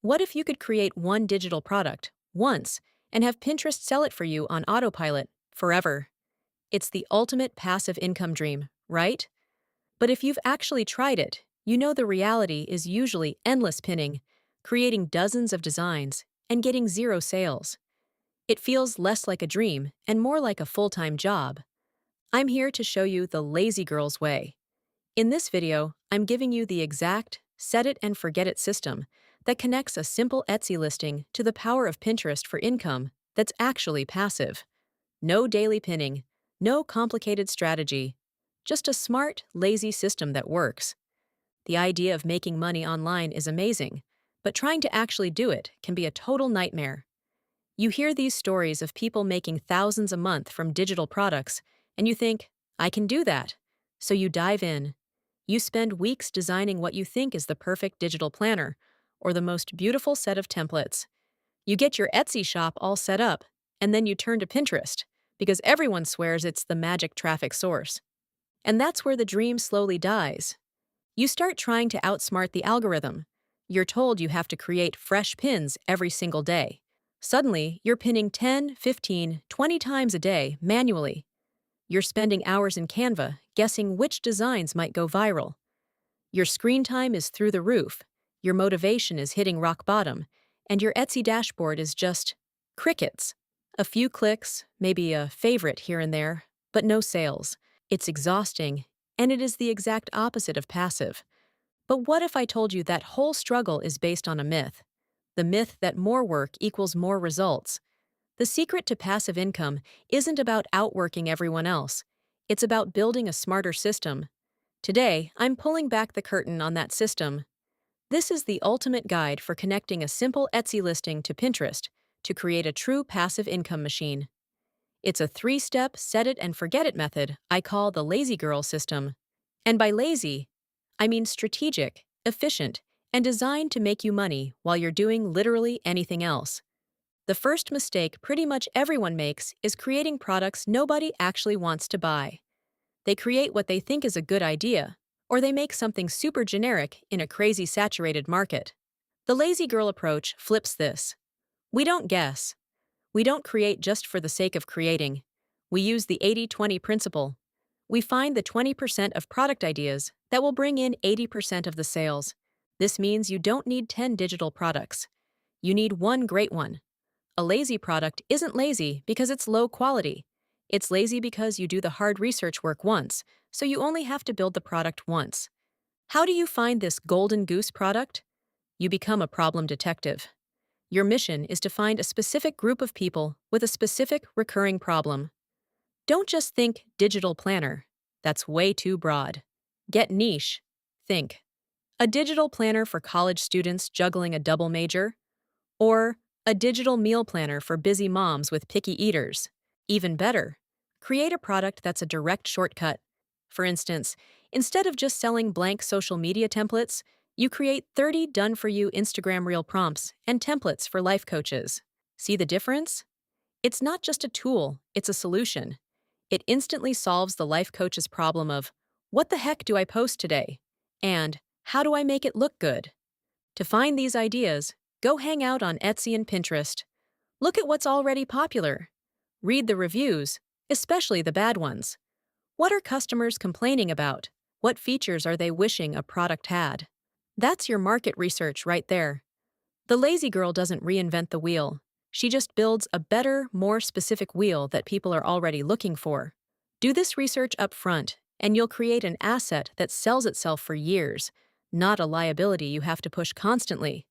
What if you could create one digital product, once, and have Pinterest sell it for you on autopilot, forever? It's the ultimate passive income dream, right? But if you've actually tried it, you know the reality is usually endless pinning, creating dozens of designs, and getting zero sales. It feels less like a dream and more like a full-time job. I'm here to show you the lazy girl's way. In this video, I'm giving you the exact set it and forget it system that connects a simple Etsy listing to the power of Pinterest for income that's actually passive. No daily pinning, no complicated strategy, just a smart, lazy system that works. The idea of making money online is amazing, but trying to actually do it can be a total nightmare. You hear these stories of people making thousands a month from digital products, and you think, I can do that. So you dive in. You spend weeks designing what you think is the perfect digital planner, or the most beautiful set of templates. You get your Etsy shop all set up, and then you turn to Pinterest, because everyone swears it's the magic traffic source. And that's where the dream slowly dies. You start trying to outsmart the algorithm. You're told you have to create fresh pins every single day. Suddenly, you're pinning 10, 15, 20 times a day manually. You're spending hours in Canva guessing which designs might go viral. Your screen time is through the roof, your motivation is hitting rock bottom, and your Etsy dashboard is just crickets. A few clicks, maybe a favorite here and there, but no sales. It's exhausting, and it is the exact opposite of passive. But what if I told you that whole struggle is based on a myth? The myth that more work equals more results. The secret to passive income isn't about outworking everyone else. It's about building a smarter system. Today, I'm pulling back the curtain on that system. This is the ultimate guide for connecting a simple Etsy listing to Pinterest to create a true passive income machine. It's a three-step set it and forget it method I call the lazy girl system. And by lazy, I mean strategic, efficient, and designed to make you money while you're doing literally anything else. The first mistake pretty much everyone makes is creating products nobody actually wants to buy. They create what they think is a good idea, or they make something super generic in a crazy saturated market. The lazy girl approach flips this. We don't guess. We don't create just for the sake of creating. We use the 80-20 principle. We find the 20% of product ideas that will bring in 80% of the sales. This means you don't need 10 digital products. You need one great one. A lazy product isn't lazy because it's low quality. It's lazy because you do the hard research work once, so you only have to build the product once. How do you find this golden goose product? You become a problem detective. Your mission is to find a specific group of people with a specific recurring problem. Don't just think digital planner. That's way too broad. Get niche. Think a digital planner for college students juggling a double major, or a digital meal planner for busy moms with picky eaters. Even better, create a product that's a direct shortcut. For instance, instead of just selling blank social media templates, you create 30 done-for-you Instagram reel prompts and templates for life coaches. See the difference? It's not just a tool, it's a solution. It instantly solves the life coach's problem of, what the heck do I post today? And, how do I make it look good? To find these ideas, go hang out on Etsy and Pinterest. Look at what's already popular. Read the reviews, especially the bad ones. What are customers complaining about? What features are they wishing a product had? That's your market research right there. The lazy girl doesn't reinvent the wheel. She just builds a better, more specific wheel that people are already looking for. Do this research up front, and you'll create an asset that sells itself for years, not a liability you have to push constantly.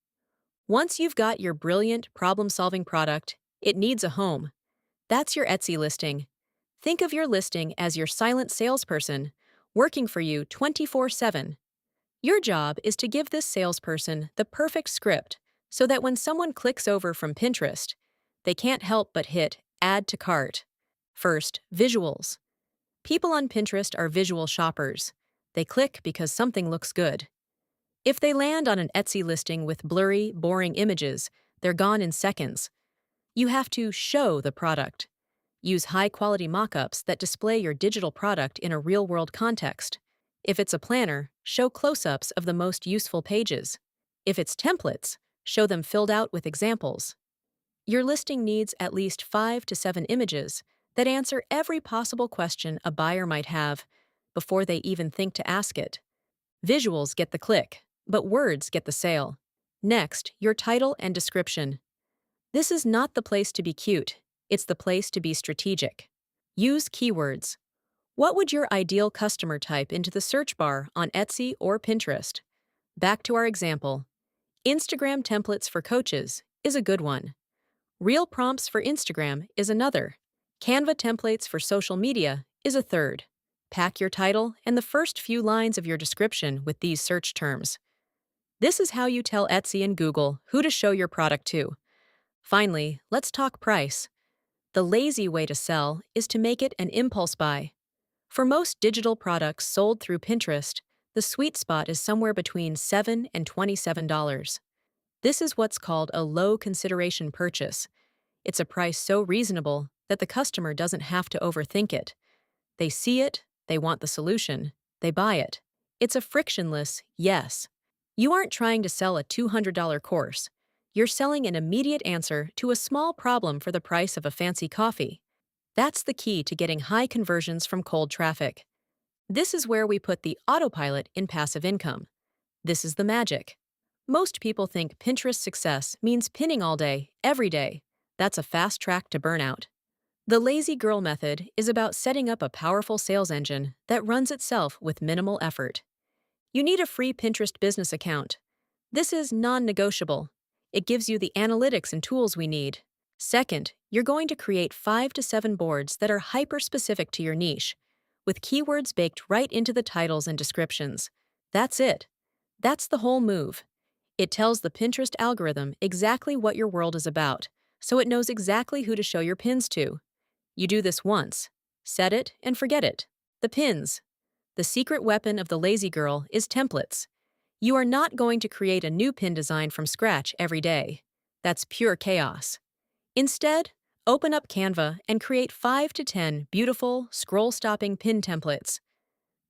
Once you've got your brilliant, problem-solving product, it needs a home. That's your Etsy listing. Think of your listing as your silent salesperson, working for you 24/7. Your job is to give this salesperson the perfect script so that when someone clicks over from Pinterest, they can't help but hit Add to Cart. First, visuals. People on Pinterest are visual shoppers. They click because something looks good. If they land on an Etsy listing with blurry, boring images, they're gone in seconds. You have to show the product. Use high-quality mock-ups that display your digital product in a real-world context. If it's a planner, show close-ups of the most useful pages. If it's templates, Show them filled out with examples. Your listing needs at least 5 to 7 images that answer every possible question a buyer might have before they even think to ask it. Visuals get the click, but words get the sale. Next, your title and description. This is not the place to be cute, it's the place to be strategic. Use keywords. What would your ideal customer type into the search bar on Etsy or Pinterest? Back to our example. Instagram templates for coaches is a good one. Reel prompts for Instagram is another. Canva templates for social media is a third. Pack your title and the first few lines of your description with these search terms. This is how you tell Etsy and Google who to show your product to. Finally, let's talk price. The lazy way to sell is to make it an impulse buy. For most digital products sold through Pinterest, the sweet spot is somewhere between $7 and $27. This is what's called a low consideration purchase. It's a price so reasonable that the customer doesn't have to overthink it. They see it, they want the solution, they buy it. It's a frictionless yes. You aren't trying to sell a $200 course. You're selling an immediate answer to a small problem for the price of a fancy coffee. That's the key to getting high conversions from cold traffic. This is where we put the autopilot in passive income. This is the magic. Most people think Pinterest success means pinning all day, every day. That's a fast track to burnout. The Lazy Girl method is about setting up a powerful sales engine that runs itself with minimal effort. You need a free Pinterest business account. This is non-negotiable. It gives you the analytics and tools we need. Second, you're going to create 5 to 7 boards that are hyper-specific to your niche, with keywords baked right into the titles and descriptions. That's it. That's the whole move. It tells the Pinterest algorithm exactly what your world is about, so it knows exactly who to show your pins to. You do this once. Set it and forget it. The pins. The secret weapon of the lazy girl is templates. You are not going to create a new pin design from scratch every day. That's pure chaos. Instead, open up Canva and create 5 to 10 beautiful, scroll-stopping pin templates.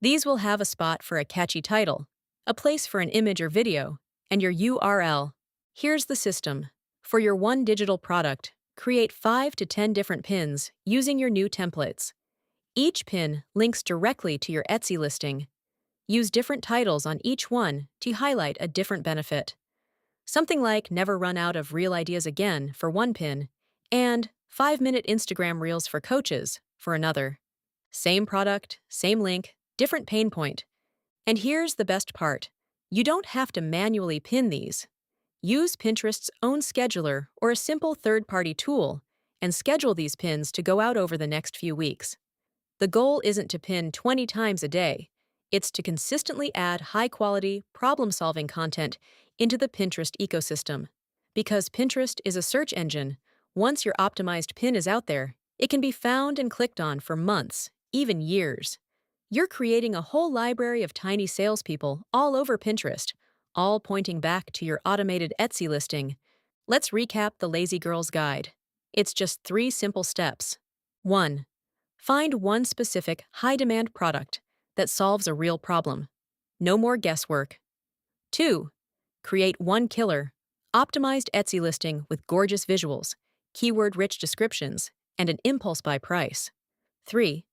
These will have a spot for a catchy title, a place for an image or video, and your URL. Here's the system. For your one digital product, create 5 to 10 different pins using your new templates. Each pin links directly to your Etsy listing. Use different titles on each one to highlight a different benefit. Something like "Never Run Out of Real Ideas Again" for one pin, and 5-minute Instagram Reels for coaches for another. Same product, same link, different pain point. And here's the best part. You don't have to manually pin these. Use Pinterest's own scheduler or a simple third-party tool and schedule these pins to go out over the next few weeks. The goal isn't to pin 20 times a day. It's to consistently add high-quality, problem-solving content into the Pinterest ecosystem. Because Pinterest is a search engine, once your optimized pin is out there, it can be found and clicked on for months, even years. You're creating a whole library of tiny salespeople all over Pinterest, all pointing back to your automated Etsy listing. Let's recap the Lazy Girl's Guide. It's just 3 simple steps. 1. Find one specific, high-demand product that solves a real problem. No more guesswork. 2. Create one killer, optimized Etsy listing with gorgeous visuals, keyword-rich descriptions, and an impulse buy price. 3.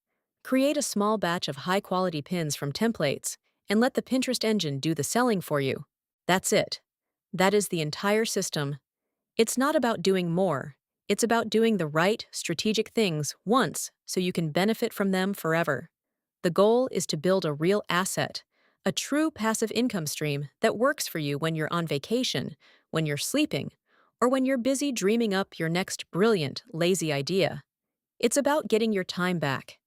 Create a small batch of high-quality pins from templates and let the Pinterest engine do the selling for you. That's it. That is the entire system. It's not about doing more. It's about doing the right, strategic things once so you can benefit from them forever. The goal is to build a real asset, a true passive income stream that works for you when you're on vacation, when you're sleeping, or when you're busy dreaming up your next brilliant, lazy idea. It's about getting your time back.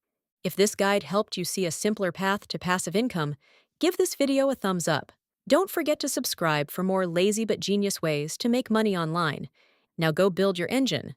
If this guide helped you see a simpler path to passive income, give this video a thumbs up. Don't forget to subscribe for more lazy but genius ways to make money online. Now go build your engine.